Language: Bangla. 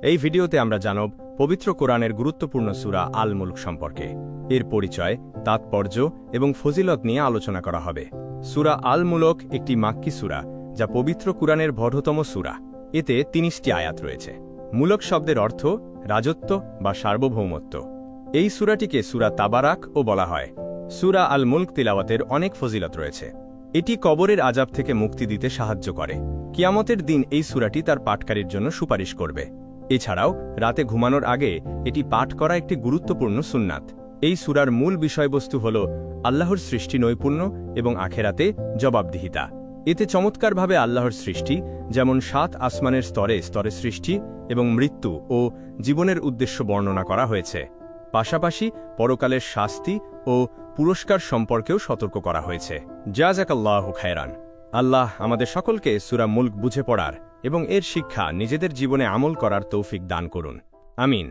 এই ভিডিওতে আমরা জানব পবিত্র কোরআনের গুরুত্বপূর্ণ সূরা আল মুলক সম্পর্কে। এর পরিচয়, তাৎপর্য এবং ফজিলত নিয়ে আলোচনা করা হবে। সূরা আল মুলক একটি মাক্কি সূরা, যা পবিত্র কোরআনের ১২তম সূরা। এতে ৩০টি আয়াত রয়েছে। মুলক শব্দের অর্থ রাজত্ব বা সার্বভৌমত্ব। এই সূরাটিকে সূরা তাবারাকও বলা হয়। সূরা আল মুলক তিলাওয়াতের অনেক ফজিলত রয়েছে। এটি কবরের আযাব থেকে মুক্তি দিতে সাহায্য করে। কিয়ামতের দিন এই সূরাটি তার পাঠকারীর জন্য সুপারিশ করবে। এছাড়াও রাতে ঘুমানোর আগে এটি পাঠ করা একটি গুরুত্বপূর্ণ সুন্নাত। এই সূরার মূল বিষয়বস্তু হল আল্লাহর সৃষ্টি নৈপুণ্য এবং আখেরাতে জবাবদিহিতা। এতে চমৎকারভাবে আল্লাহর সৃষ্টি, যেমন ৭ আসমানের স্তরে স্তরে সৃষ্টি এবং মৃত্যু ও জীবনের উদ্দেশ্য বর্ণনা করা হয়েছে। পাশাপাশি পরকালের শাস্তি ও পুরস্কার সম্পর্কেও সতর্ক করা হয়েছে। জাযাকাল্লাহু খায়রান। আল্লাহ আমাদের সকলকে সূরা মুলক বুঝে পড়ার এবং এর শিক্ষা নিজেদের জীবনে আমল করার তৌফিক দান করুন। আমিন।